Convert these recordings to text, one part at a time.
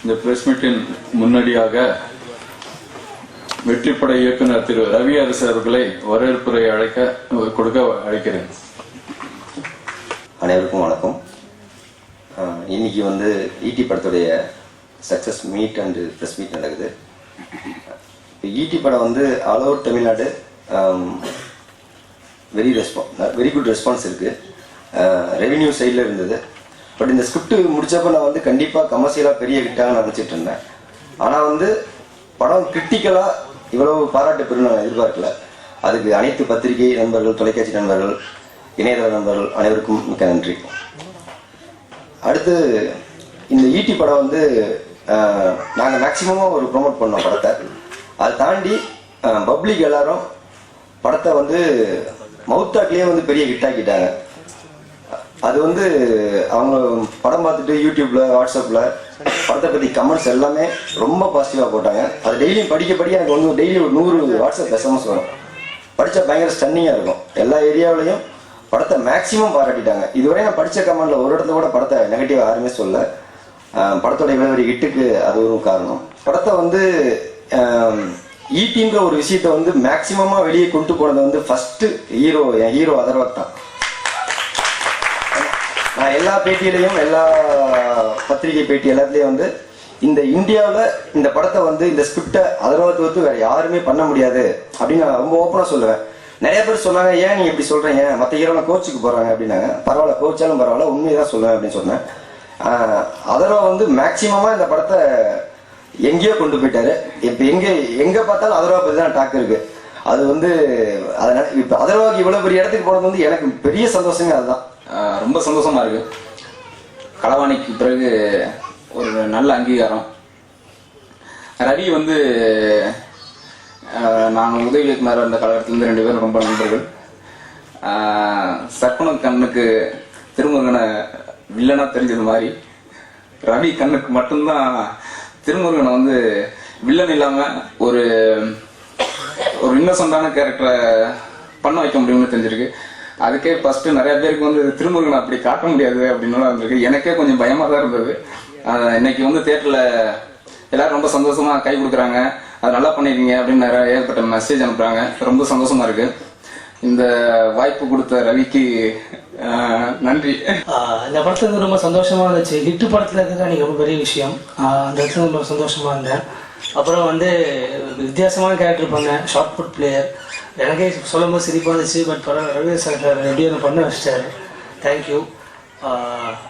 இந்த பிரஸ் மீட்டின் முன்னடியாக வெற்றிப்பட இயக்குனர் திரு ரவி அரசு அவர்களை வரவேற்புரை கொடுக்க அழைக்கிறேன். அனைவருக்கும் வணக்கம். இன்னைக்கு ஈட்டி படத்துடைய success meet and press meet நடக்குது. ஈட்டி படம் all over Tamil Nadu very good response இருக்கு. ரெவென்யூ சைடில் இருந்தது. பட் இந்த ஸ்கிரிப்ட் முடிச்சப்ப நான் கண்டிப்பாக கமர்ஷியலாக பெரிய ஹிட்டாக நினச்சிட்டு இருந்தேன். ஆனால் படம் கிரிட்டிக்கலாக இவ்வளவு பாராட்டு பெறும் நான் எதிர்பார்க்கல. அதுக்கு அனைத்து பத்திரிகை நண்பர்கள், தொலைக்காட்சி நண்பர்கள், இணையதள நண்பர்கள் அனைவருக்கும் மிக்க நன்றி. அடுத்து இந்த ஈட்டி படம் நாங்கள் மேக்சிமமாக ஒரு ப்ரொமோட் பண்ணோம் படத்தை. அதை தாண்டி பப்ளிக் எல்லாரும் படத்தை மவுத்தாக்லேயே பெரிய ஹிட் ஆக்கிட்டாங்க. அது அவங்க படம் பார்த்துட்டு யூடியூப்ல, வாட்ஸ்அப்ல படத்தை பத்தி கமெண்ட்ஸ் எல்லாமே ரொம்ப பாசிட்டிவா போட்டாங்க. அது டெய்லியும் படிக்க எனக்கு டெய்லி ஒரு 100 வாட்ஸ்அப் எஸ்எம்எஸ் வரும். படிச்சா பயங்கர ஸ்டன்னிங்கா இருக்கும். எல்லா ஏரியாவிலையும் படத்தை மேக்சிமம் பாராட்டிட்டாங்க. இதுவரை நான் படிச்ச கமெண்ட்ல ஒரு இடத்துல கூட படத்தை நெகட்டிவ் யாருமே சொல்ல. படத்தோட இவ்வளவு ஹிட்டுக்கு அது ஒரு காரணம். படத்தை ஈட்டின்ற ஒரு விஷயத்த மேக்சிமமா வெளியே கொண்டு போனது ஃபர்ஸ்ட் என் ஹீரோ அதர்வாக் தான். நான் எல்லா பேட்டியிலையும், எல்லா பத்திரிகை பேட்டி எல்லாத்துலயும் இந்த இந்தியாவில் இந்த படத்தை இந்த ஸ்கிரிப்டை அதர்வாக் வேற யாருமே பண்ண முடியாது அப்படின்னு நான் ரொம்ப ஓப்பனா சொல்லுவேன். நிறைய பேர் சொன்னாங்க, ஏன் நீங்க இப்படி சொல்றீங்க, மற்ற ஹீரோலாம் கோச்சுக்கு போறாங்க அப்படின்னாங்க. பரவாயில்ல, கோச்சாலும் பரவாயில்ல, உண்மையதான் சொல்லுவேன் அப்படின்னு சொன்னேன். அதர்வாக் மேக்சிமமா இந்த படத்தை எங்கேயோ கொண்டு போயிட்டாரு. இப்ப எங்க பார்த்தாலும் அதர்வாக் பத்தி தான் டாக் இருக்கு. அது அதனால இப்ப அதர்வாக் இவ்வளவு பெரிய இடத்துக்கு போனது எனக்கு பெரிய சந்தோஷமே அதுதான். ரொம்ப சந்தோஷமா இருக்கு. களவாணிக்கு பிறகு ஒரு நல்ல அங்கீகாரம். ரவி நாங்கள் உதவி இயக்குனர் அந்த காலகட்டத்திலிருந்து 2 பேரும் ரொம்ப நண்பர்கள். சர்க்குண கண்ணுக்கு திருமுருகனை வில்லனா தெரிஞ்சது மாதிரி ரவி கண்ணுக்கு மட்டும்தான் திருமுருகனை வில்லன் இல்லாம ஒரு இன்னசென்டான கேரக்டரை பண்ண வைக்க முடியும்னு தெரிஞ்சிருக்கு. அதுக்கே ஃபர்ஸ்ட் நிறைய பேருக்கு திருமுருகனை அப்படி காட்ட முடியாது அப்படின்னு இருந்திருக்கு. எனக்கே கொஞ்சம் பயமா தான் இருந்தது. இன்னைக்கு தியேட்டர்ல எல்லாரும் ரொம்ப சந்தோஷமா கை கொடுக்குறாங்க, அது நல்லா பண்ணிருக்கீங்க அப்படின்னு நிறைய ஏற்பட்ட மெசேஜ் அனுப்புறாங்க. ரொம்ப சந்தோஷமா இருக்கு. இந்த வாய்ப்பு கொடுத்த ரவிக்கு நன்றி. இந்த படத்துல ரொம்ப சந்தோஷமா இருந்துச்சு. ஹிட்டு படத்துல இருக்கிறது எனக்கு ரொம்ப பெரிய விஷயம். அந்த இடத்துல ரொம்ப சந்தோஷமா இருந்தேன். அப்புறம் வித்தியாசமான கேரக்டர் பண்ணேன், ஷார்ட் புட் பிளேயர். எனக்கே சொல்லும் போது சிரிப்பாக இருந்துச்சு. பட் பரவாயில்ல, ரவி சார் எப்படியோ பண்ண வச்சிட்டாரு. தேங்க்யூ.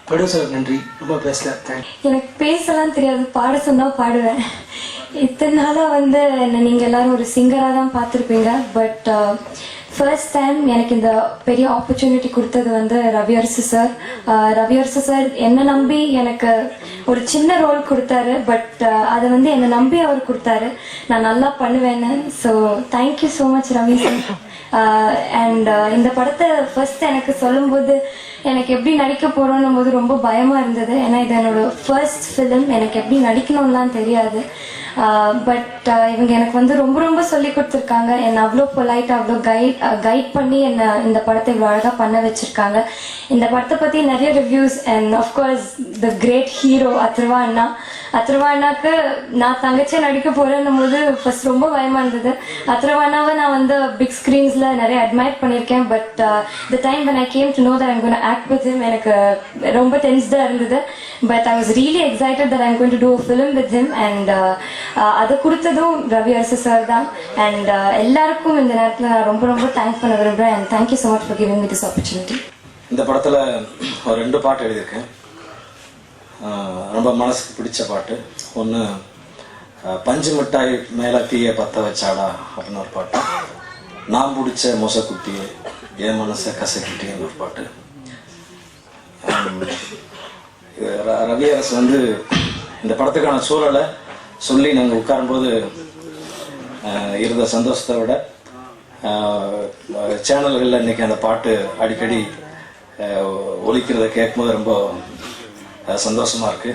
ப்ரொடியூசருக்கு நன்றி. ரொம்ப பேசல. தேங்க்யூ. எனக்கு பேசலாம் தெரியாது, பாட சொன்னா பாடுவேன். இத்தனை நாளாக என்னை நீங்கள் எல்லாரும் ஒரு சிங்கராக தான் பார்த்துருப்பீங்க. பட் ஃபர்ஸ்ட் டைம் எனக்கு இந்த பெரிய ஆப்பர்ச்சுனிட்டி கொடுத்தது ரவி அரசு சார். ரவி அரசு சார் என்னை நம்பி எனக்கு ஒரு சின்ன ரோல் கொடுத்தாரு. பட் அதை என்னை நம்பி அவர் கொடுத்தாரு, நான் நல்லா பண்ணுவேன்னு. So thank you so much Ravi sir. And இந்த படத்தை ஃபர்ஸ்ட் எனக்கு சொல்லும்போது எனக்கு எப்படி நடிக்க போறோன்னும் போது ரொம்ப பயமா இருந்தது. ஏன்னா இது என்னோட ஃபர்ஸ்ட் ஃபிலிம், எனக்கு எப்படி நடிக்கணும்லாம் தெரியாது. பட் இவங்க எனக்கு ரொம்ப ரொம்ப சொல்லி கொடுத்துருக்காங்க. என்னை அவ்வளோ பொலைட்டாக, அவ்வளோ கைட் பண்ணி என்னை இந்த படத்தை இவ்வளோ அழகாக பண்ண வச்சிருக்காங்க. இந்த படத்தை பற்றி நிறைய reviews and of course the great hero Atharvaa அண்ணா. அத்ருவா அண்ணாக்கு நான் தங்கச்சியை நடிக்க போறேன்னும் போது ஃபர்ஸ்ட் ரொம்ப பயமா இருந்தது. அத்ருவா அண்ணாவை நான் பிக் ஸ்க்ரீன்ஸ்ல நிறைய அட்மையர் பண்ணியிருக்கேன். But the time when I came to know that I'm going to act with him, எனக்கு ரொம்ப டென்ஸ்டாக இருந்தது. But I was really excited that I'm going to do a film with him. And அதை கொடுத்ததும் ரவி அரசு sir தான். And எல்லாருக்கும் இந்த நேரத்தில் நான் ரொம்ப ரொம்ப தேங்க் பண்ண விரும்புகிறேன். And thank you so much for giving me this opportunity. இந்த படத்தில் ஒரு 2 பாட்டு எழுதியிருக்கேன். ரொம்ப மனசுக்கு பிடிச்ச பாட்டு. ஒன்று பஞ்சு மிட்டாய் மேலே தீய பற்ற வச்சாடா அப்படின்னு ஒரு பாட்டு. நான் பிடிச்ச மொசக்குட்டியே என் மனசை கசக்கிட்டேன்னு ஒரு பாட்டு. ரவி அரசு இந்த படத்துக்கான சூழலை சொல்லி நாங்கள் உட்காரும்போது இருந்த சந்தோஷத்தை விட சேனல்களில் இன்னைக்கு அந்த பாட்டு அடிக்கடி ஒலிக்கிறத கேட்கும்போது ரொம்ப சந்தோஷமா இருக்கு.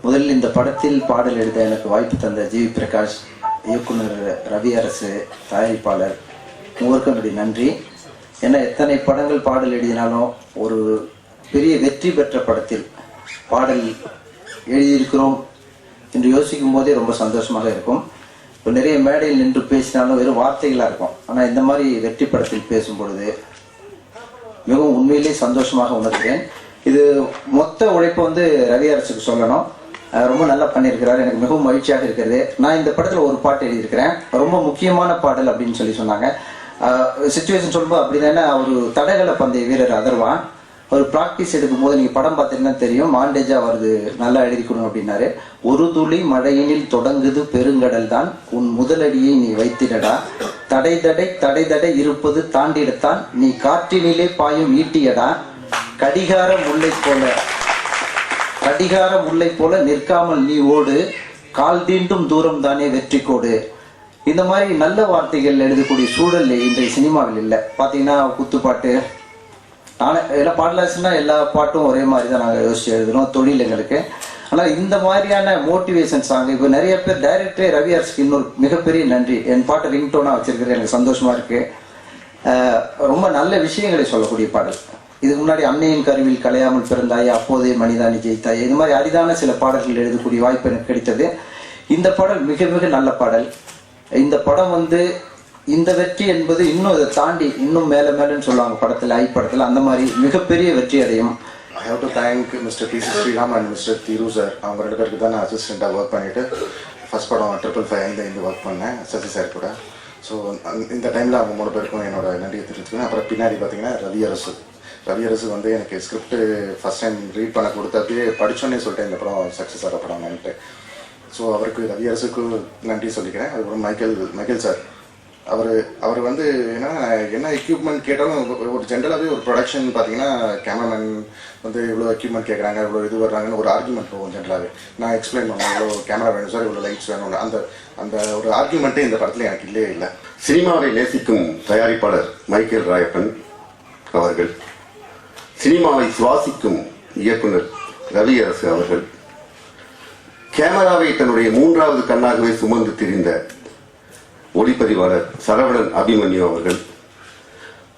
முதலில் இந்த படத்தில் பாடல் எழுத எனக்கு வாய்ப்பு தந்த ஜிவி பிரகாஷ், இயக்குனர் ரவி அரசு, தயாரிப்பாளர் மூவருக்கும் என்னுடைய நன்றி. ஏன்னா எத்தனை படங்கள் பாடல் எழுதினாலும் ஒரு பெரிய வெற்றி பெற்ற படத்தில் பாடல் எழுதியிருக்கிறோம் என்று யோசிக்கும் போதே ரொம்ப சந்தோஷமாக இருக்கும். இப்போ நிறைய மேடையில் நின்று பேசினாலும் வெறும் வார்த்தைகளாக இருக்கும். ஆனால் இந்த மாதிரி வெற்றி படத்தில் பேசும் பொழுது மிகவும் உண்மையிலே சந்தோஷமாக உணர்கிறேன். இது மொத்த உழைப்பு வந்து ரவி அரசுக்கு சொல்லணும். ரொம்ப நல்லா பண்ணியிருக்கிறார். எனக்கு மிகவும் மகிழ்ச்சியாக இருக்கிறது. நான் இந்த படத்தில் ஒரு பாட்டு எழுதியிருக்கிறேன், ரொம்ப முக்கியமான பாடல் அப்படின்னு சொன்னாங்க. சிச்சுவேஷன் சொல்லும்போது அப்படின்னா, ஒரு தடகள பந்தய வீரர் அதர்வான் ஒரு ப்ராக்டிஸ் எடுக்கும்போது நீங்கள் படம் பார்த்தீங்கன்னா தெரியும், மாண்டேஜா வருது, நல்லா எழுதிக்கணும் அப்படின்னாரு. ஒரு துளி மழையினில் தொடங்குது பெருங்கடல் தான், உன் முதலடியை நீ வைத்திடடா, தடை தடை தடை தடை இருப்பது தாண்டிடத்தான், நீ காற்றினிலே பாயும் ஈட்டியடா, கடிகார முல்லை போல நிற்காமல் நீ ஓடு, கால் தீண்டும் தூரம் தானே வெற்றி கோடு. இந்த மாதிரி நல்ல வார்த்தைகள் எழுதக்கூடிய சூழல் இன்றைய சினிமாவில் இல்லை. பார்த்தீங்கன்னா குத்துப்பாட்டு, ஆனால் எல்லாம் பாடலாச்சுன்னா எல்லா பாட்டும் ஒரே மாதிரி தான் நாங்கள் யோசிச்சு எழுதுகிறோம் தொழில் எங்களுக்கு. ஆனால் இந்த மாதிரியான மோட்டிவேஷன் சாங் இப்போ நிறைய பேர் டைரக்டரே ரவி அரசுக்கு இன்னொரு மிகப்பெரிய நன்றி. என் பாட்டை ரிங்டோனாக வச்சிருக்கிறது எனக்கு சந்தோஷமாக இருக்குது. ரொம்ப நல்ல விஷயங்களை சொல்லக்கூடிய பாடல். இதுக்கு முன்னாடி அன்னையின் கருவில் கலையாமல் பிறந்தாய், அப்போதே மனிதானி ஜெயித்தாய், இது மாதிரி அரிதான சில பாடல்கள் எழுதக்கூடிய வாய்ப்பு எனக்கு கிடைத்தது. இந்த பாடல் மிக மிக நல்ல பாடல். இந்த படம் வந்து இந்த வெற்றி என்பது இன்னும் இதை தாண்டி இன்னும் மேலே மேலேன்னு சொல்லுவாங்க படத்தில், படத்தில் அந்த மாதிரி மிகப்பெரிய வெற்றி அடையும். I have to thank Mr. P.C. Sriram and Mr. Thiru sir. அவங்க ரெண்டு பேருக்கு தான் நான் அசிஸ்டண்ட்டாக ஒர்க் பண்ணிவிட்டு ஃபர்ஸ்ட் படம் 555 இந்த ஒர்க் பண்ணேன் சசி சார் கூட. ஸோ இந்த டைமில் அவங்க 3 பேருக்கும் என்னோட நன்றியை தெரிவிச்சுக்கணும். அப்புறம் பின்னாடி பார்த்தீங்கன்னா ரவி அரசு வந்து எனக்கு ஸ்கிரிப்ட் ஃபஸ்ட் டைம் ரீட் பண்ண கொடுத்தப்பே படித்தோன்னே சொல்லிட்டேன் இந்த படம் சக்ஸஸ் ஆகிற படம்னுட்டு. ஸோ அவருக்கு ரவி அரசுக்கு நன்றி சொல்லிக்கிறேன். அதுக்கப்புறம் மைக்கேல் சார், அவர் வந்து என்ன எக்யூப்மெண்ட் கேட்டாலும் ஒரு ஜென்ரலாகவே ஒரு ப்ரொடக்ஷன் பார்த்தீங்கன்னா கேமராமேன் வந்து இவ்வளோ எக்யூப்மெண்ட் கேட்குறாங்க, இவ்வளோ இது வர்றாங்கன்னு ஒரு ஆர்குமெண்ட் போகும் ஜென்ரலாகவே. நான் எக்ஸ்பிளைன் பண்ணுவேன், இவ்வளோ கேமரா வேணும் சார், இவ்வளோ லைட்ஸ் வேணும், அந்த ஒரு ஆர்குமெண்ட்டே இந்த படத்தில் எனக்கு இல்லவே இல்லை. சினிமாவை நேசிக்கும் தயாரிப்பாளர் மைக்கேல் ராயப்பன் அவர்கள், சினிமாவை சுவாசிக்கும் இயக்குனர் ரவி அரசு அவர்கள், கேமராவை தன்னுடைய 3வது கண்ணாகவே சுமந்து திரிந்த ஒளிப்பதிவாளர் சரவணன் அபிமன்யு அவர்கள்,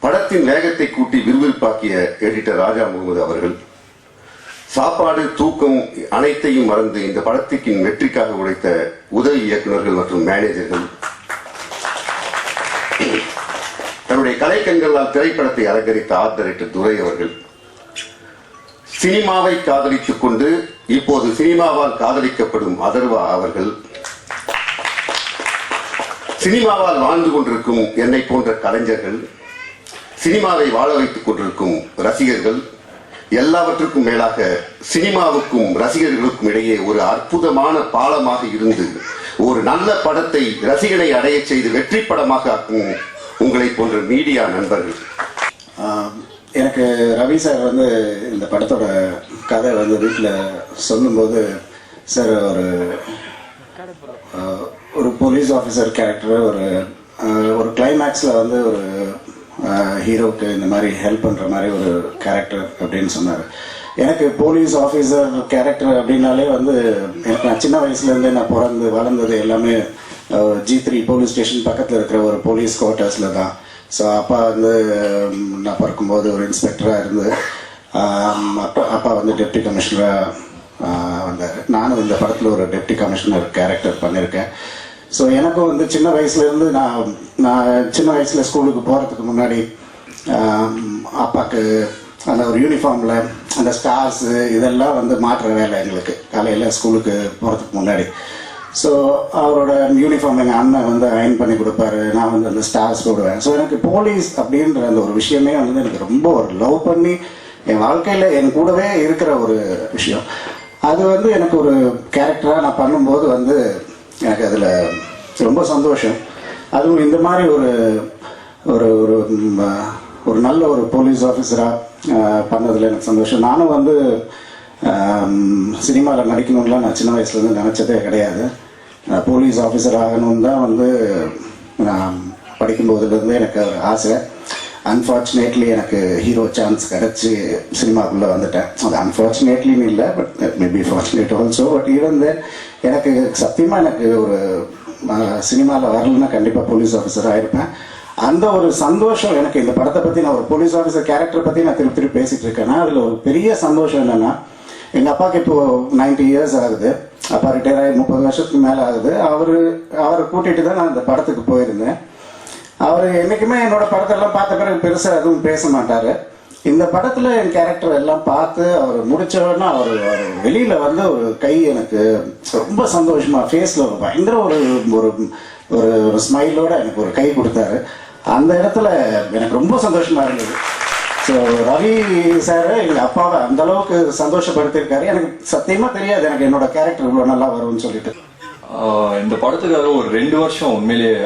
படத்தின் வேகத்தை கூட்டி விறுவிறுப்பாக்கிய எடிட்டர் ராஜா முகமது அவர்கள், சாப்பாடு தூக்கம் அனைத்தையும் மறந்து இந்த படத்தின் வெற்றிக்காக உழைத்த உதவி இயக்குநர்கள் மற்றும் மேனேஜர்கள், தன்னுடைய கலைக்கண்களால் திரைப்படத்தை அலங்கரித்த ஆர்ட் டைரக்டர் துரை அவர்கள், சினிமாவை காதலித்துக் கொண்டு இப்போது சினிமாவால் காதலிக்கப்படும் அதர்வா அவர்கள், சினிமாவால் வாழ்ந்து கொண்டிருக்கும் என்னை போன்ற கலைஞர்கள், சினிமாவை வாழ வைத்துக் கொண்டிருக்கும் ரசிகர்கள், எல்லாவற்றுக்கும் மேலாக சினிமாவுக்கும் ரசிகர்களுக்கும் இடையே ஒரு அற்புதமான பாலமாக இருந்து ஒரு நல்ல படத்தை ரசிகனை அடைய செய்து வெற்றி படமாக ஆக்கும் உங்களை போன்ற மீடியா நண்பர்கள். எனக்கு ரவி சார் வந்து இந்த படத்தோட கதை வந்து வீட்டில் சொல்லும்போது, சார் ஒரு போலீஸ் ஆஃபீஸர் கேரக்டர் ஒரு கிளைமேக்ஸில் வந்து ஒரு ஹீரோவுக்கு இந்த மாதிரி ஹெல்ப் பண்ணுற மாதிரி ஒரு கேரக்டர் அப்படின்னு சொன்னார். எனக்கு போலீஸ் ஆஃபீஸர் கேரக்டர் அப்படின்னாலே வந்து எனக்கு நான் சின்ன வயசுலேருந்தே நான் பிறந்து வளர்ந்தது எல்லாமே G3 போலீஸ் ஸ்டேஷன் பக்கத்தில் இருக்கிற ஒரு போலீஸ் குவார்ட்டர்ஸில் தான். ஸோ அப்பா வந்து நான் பிறக்கும்போது ஒரு இன்ஸ்பெக்டராக இருந்து அப்பா வந்து டெப்டி கமிஷனராக வந்தார். நானும் இந்த படத்தில் ஒரு டெப்டி கமிஷனர் கேரக்டர் பண்ணியிருக்கேன். ஸோ எனக்கும் வந்து சின்ன வயசுலேருந்து நான் சின்ன வயசில் ஸ்கூலுக்கு போகிறதுக்கு முன்னாடி அப்பாவுக்கு அந்த ஒரு யூனிஃபார்மில் அந்த ஸ்டார்ஸு இதெல்லாம் வந்து மாற்றுற வேலை எங்களுக்கு காலையில் ஸ்கூலுக்கு போகிறதுக்கு முன்னாடி. ஸோ அவரோட யூனிஃபார்ம் எங்கள் அண்ணன் வந்து அயன் பண்ணி கொடுப்பாரு, நான் வந்து அந்த ஸ்டார்ஸ் போடுவேன். ஸோ எனக்கு போலீஸ் அப்படின்ற அந்த ஒரு விஷயமே வந்து எனக்கு ரொம்ப ஒரு லவ் பண்ணி என் வாழ்க்கையில் என் கூடவே இருக்கிற ஒரு விஷயம். அது வந்து எனக்கு ஒரு கேரக்டராக நான் பண்ணும்போது வந்து எனக்கு அதில் ரொம்ப சந்தோஷம். அதுவும் இந்த மாதிரி ஒரு ஒரு நல்ல ஒரு போலீஸ் ஆஃபீஸராக பண்ணதில் எனக்கு சந்தோஷம். நானும் வந்து சினிமாவில் நடிக்கணும்லாம் நான் சின்ன வயசுலேருந்து நினச்சதே கிடையாது. போலீஸ் ஆஃபீஸர் ஆகணும்னு தான் வந்து நான் படிக்கும்போதுலேருந்து எனக்கு ஒரு ஆசை. அன்ஃபார்ச்சுனேட்லி எனக்கு ஹீரோ சான்ஸ் கிடச்சி சினிமாக்குள்ளே வந்துட்டேன். அது அன்ஃபார்ச்சுனேட்லின்னு இல்லை, but maybe fortunate also. But even then எனக்கு சத்தியமாக எனக்கு ஒரு சினிமாவில் வரலன்னா கண்டிப்பாக போலீஸ் ஆஃபீஸராக இருப்பேன். அந்த ஒரு சந்தோஷம் எனக்கு இந்த படத்தை பற்றி, நான் ஒரு போலீஸ் ஆஃபீஸர் கேரக்டரை பற்றி நான் திருப்பி பேசிகிட்டு இருக்கேன்னா அதில் ஒரு பெரிய சந்தோஷம் என்னென்னா, எங்கள் அப்பாவுக்கு இப்போது 90 years ஆகுது. அப்பா ரிட்டையர் ஆகி 30 வருஷத்துக்கு மேலே ஆகுது. அவரை கூட்டிகிட்டு தான் நான் இந்த படத்துக்கு போயிருந்தேன். அவர் என்றைக்குமே என்னோட படத்தெல்லாம் பார்த்த பிறகு பெருசாக எதுவும் பேச மாட்டார். இந்த படத்தில் என் கேரக்டர் எல்லாம் பார்த்து அவர் முடிச்சோன்னா அவர் வெளியில் வந்து ஒரு கை எனக்கு ரொம்ப சந்தோஷமாக ஃபேஸில் ஒரு பயங்கர ஒரு ஒரு ஒரு ஸ்மைலோட எனக்கு ஒரு கை கொடுத்தாரு. அந்த இடத்துல எனக்கு ரொம்ப சந்தோஷமாக இருந்தது. ஸோ ரவி சார் எங்கள் அப்பாவை அந்த அளவுக்கு சந்தோஷப்படுத்தியிருக்காரு. எனக்கு சத்தியமாக தெரியாது எனக்கு என்னோட கேரக்டர் இவ்வளோ நல்லா வரும்னு சொல்லிட்டு. இந்த படத்துக்காக ஒரு 2 வருஷம் உண்மையிலேயே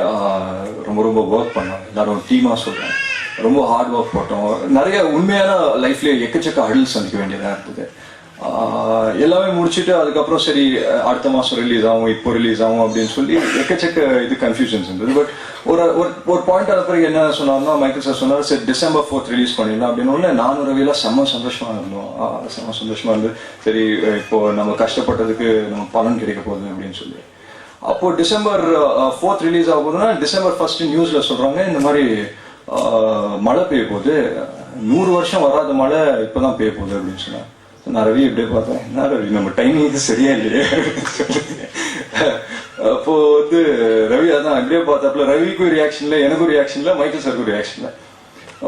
ரொம்ப ரொம்ப ஒர்க் பண்ணோம். எல்லாரும் டீமாக சொல்கிறேன், ரொம்ப ஹார்ட் ஒர்க் போட்டோம். நிறைய உண்மையான லைஃப்லேயே எக்கச்சக்க அடல் சந்திக்க வேண்டியதாக இருந்தது. எல்லாமே முடிச்சுட்டு அதுக்கப்புறம் சரி அடுத்த மாதம் ரிலீஸ் ஆகும், இப்போ ரிலீஸ் ஆகும் அப்படின்னு சொல்லி எக்கச்சக்க இது கன்ஃபியூஷன்ஸ் இருந்தது. பட் ஒரு பாயிண்ட் ஆன பிறகு என்ன சொன்னார்னா, மைக்கேல் சார் சொன்னார், சரி December 4th ரிலீஸ் பண்ணிடலாம் அப்படின்னு ஒன்று. நானும் ரவியெல்லாம் செம்ம சந்தோஷமாக இருந்தோம். செம்ம சந்தோஷமாக இருந்து சரி இப்போ நம்ம கஷ்டப்பட்டதுக்கு நம்ம பலன் கிடைக்க போகுது அப்படின்னு சொல்லி. அப்போது December 4th ரிலீஸ் ஆக போதுன்னா December 1st நியூஸில் சொல்கிறாங்க இந்த மாதிரி மழை பெய்ய போகுது, 100 வருஷம் வராத மழை இப்போதான் பெய்ய போகுது அப்படின்னு சொன்னாங்க. நான் ரவி எப்படியே பார்த்தேன், என்ன ரவி நம்ம டைமிங் இது சரியா இல்லையே. அப்போ வந்து ரவி அதான் அப்படியே பார்த்தாப்புல, ரவிக்கும் ரியாக்ஷன்ல, எனக்கும் ரியாக்ஷன்ல, மைக்கேல் சாருக்கும் ரியாக்ஷன்ல.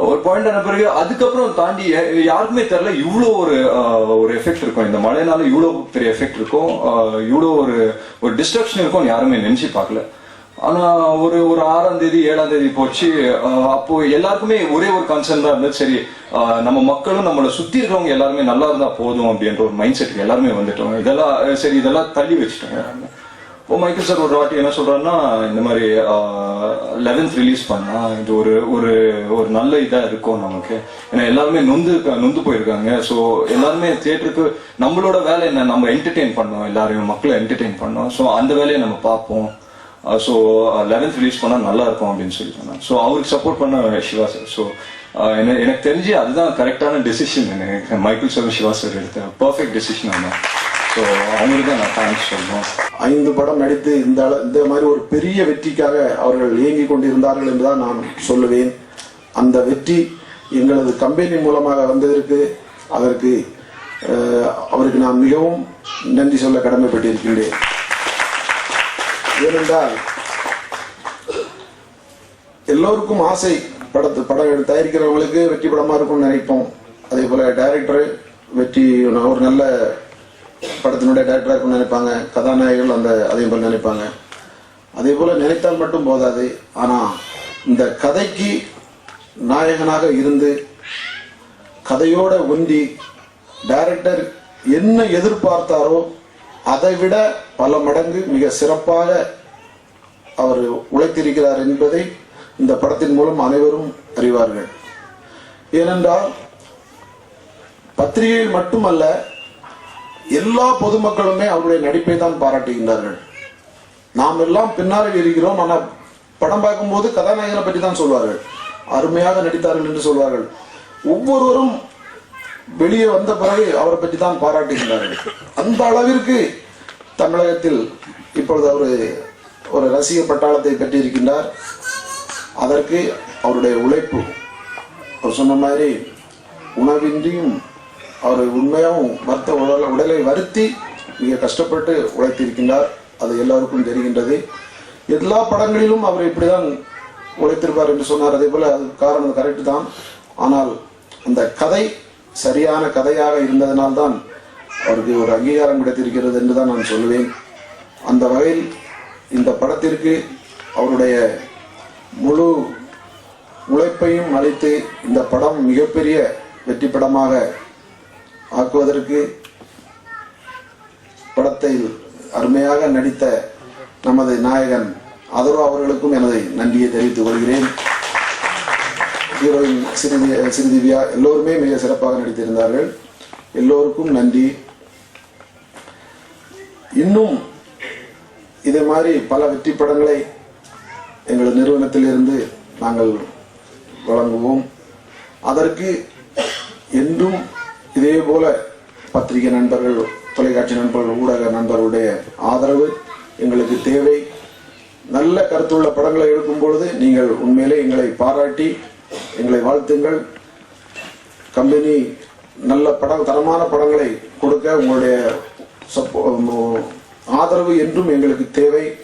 ஒரு பாயிண்ட் ஆன பிறகு அதுக்கப்புறம் தாண்டி யாருக்குமே தெரியல இவ்வளோ ஒரு எஃபெக்ட் இருக்கும், இந்த மழைனால இவ்வளோ பெரிய எஃபெக்ட் இருக்கும், இவ்வளோ ஒரு டிஸ்ட்ரக்ஷன் இருக்கும் யாருமே நினைச்சு பார்க்கல. ஆனா ஒரு 6ஆம் தேதி 7ஆம் தேதி போச்சு. அப்போ எல்லாருக்குமே ஒரே ஒரு கன்சர்ன் தான் இருந்தது, சரி நம்ம மக்களும் நம்மளை சுத்தி இருக்கிறவங்க எல்லாருமே நல்லா இருந்தா போதும் அப்படின்ற ஒரு மைண்ட் செட்டுக்கு எல்லாருமே வந்துட்டோம். இதெல்லாம் தள்ளி வச்சுட்டோம். இப்போ மைக்கேல் சார் ஒரு வாட்டி என்ன சொல்றாருன்னா, இந்த மாதிரி 11th ரிலீஸ் பண்ணா இது ஒரு நல்ல இதா இருக்கும் நமக்கு. ஏன்னா எல்லாருமே நொந்து போயிருக்காங்க. ஸோ எல்லாருமே தியேட்டருக்கு நம்மளோட வேலை என்ன, நம்ம என்டர்டெயின் பண்ணோம், எல்லாரையும் மக்களை என்டர்டெயின் பண்ணோம். ஸோ அந்த வேலையை நம்ம பார்ப்போம். ஸோ 11th ரிலீஸ் பண்ணால் நல்லா இருக்கும் அப்படின்னு சொல்லி சொன்னாங்க. ஸோ அவருக்கு சப்போர்ட் பண்ண சிவா சார். ஸோ எனக்கு தெரிஞ்சு அதுதான் கரெக்டான டெசிஷன். எனக்கு மைக்கேல் சார் சிவா சார் எடுத்த பர்ஃபெக்ட் டெசிஷன் தான். ஸோ அவங்களுக்கு தான் நான் தேங்க்ஸ் சொல்லுவோம். 5 படம் நடித்து இந்த மாதிரி ஒரு பெரிய வெற்றிக்காக அவர்கள் இயங்கிக் கொண்டிருந்தார்கள் என்றுதான் நான் சொல்லுவேன். அந்த வெற்றி எங்களது கம்பெனி மூலமாக வந்ததற்கு அதற்கு அவருக்கு நான் மிகவும் நன்றி சொல்ல கடமைப்பட்டிருக்கின்றேன். ஏனென்றால் எல்லோருக்கும் ஆசை, படம் தயாரிக்கிறவங்களுக்கு வெற்றி படமா இருக்கும்னு நினைப்போம். அதே போல டைரக்டர் வெற்றி ஒரு நல்ல படத்தினுடைய டைரக்டரா இருக்கும்னு நினைப்பாங்க, கதாநாயகர்கள் அதே போல நினைப்பாங்க. அதே போல நினைத்தால் மட்டும் போதாது, ஆனா இந்த கதைக்கு நாயகனாக இருந்து கதையோட ஒன்றி டைரக்டர் என்ன எதிர்பார்த்தாரோ அதை விட பல மடங்கு மிக சிறப்பாக அவர் உழைத்திருக்கிறார் என்பதை இந்த படத்தின் மூலம் அனைவரும் அறிவார்கள். ஏனென்றால் பத்திரிகையில் மட்டுமல்ல, எல்லா பொதுமக்களுமே அவருடைய நடிப்பை தான் பாராட்டுகின்றார்கள். நாம் எல்லாம் பின்னால் இருக்கிறோம், ஆனால் படம் பார்க்கும்போது கதாநாயகனை பற்றி தான் சொல்வார்கள், அருமையாக நடித்தார்கள் என்று சொல்வார்கள். ஒவ்வொருவரும் வெளியே வந்த பிறகு அவரை பற்றி தான் பாராட்டுகின்றார்கள். அந்த அளவிற்கு தமிழகத்தில் இப்பொழுது அவர் ஒரு ரசிக பட்டாளத்தை பெற்றிருக்கின்றார். அதற்கு அவருடைய உழைப்பு, அவர் சொன்ன மாதிரி உணவின்றியும் அவர் உண்மையாகவும் உடலை வருத்தி மிக கஷ்டப்பட்டு உழைத்திருக்கின்றார். அது எல்லாருக்கும் தெரிகின்றது. எல்லா படங்களிலும் அவர் இப்படிதான் உழைத்திருப்பார் என்று சொன்னார். அதே போல அது காரணம் கரெக்ட் தான். ஆனால் அந்த கதை சரியான கதையாக இருந்ததனால்தான் அவருக்கு ஒரு அங்கீகாரம் கிடைத்திருக்கிறது என்றுதான் நான் சொல்லுவேன். அந்த வகையில் இந்த படத்திற்கு அவருடைய முழு உழைப்பையும் அளித்து இந்த படம் மிகப்பெரிய வெற்றி படமாக ஆக்குவதற்கு படத்தை அருமையாக நடித்த நமது நாயகன் அதர்வா அவர்களுக்கும் எனது நன்றியை தெரிவித்துக் கொள்கிறேன். ஹீரோயின் ஸ்ரீதிவ்யா எல்லோருமே மிக சிறப்பாக நடித்திருந்தார்கள். எல்லோருக்கும் நன்றி. இன்னும் இதே மாதிரி பல வெற்றி படங்களை எங்களது நிறுவனத்திலிருந்து நாங்கள் வழங்குவோம். அதற்கு என்றும் இதே போல பத்திரிகை நண்பர்கள், தொலைக்காட்சி நண்பர்கள், ஊடக நண்பர்களுடைய ஆதரவு எங்களுக்கு தேவை. நல்ல கருத்துள்ள படங்களை எடுக்கும் பொழுது நீங்கள் உண்மையிலே எங்களை பாராட்டி எங்களை வாழ்த்துங்கள். கம்பெனி நல்ல தரமான படங்களை கொடுக்க உங்களுடைய ஆதரவு என்றும் எங்களுக்கு தேவை.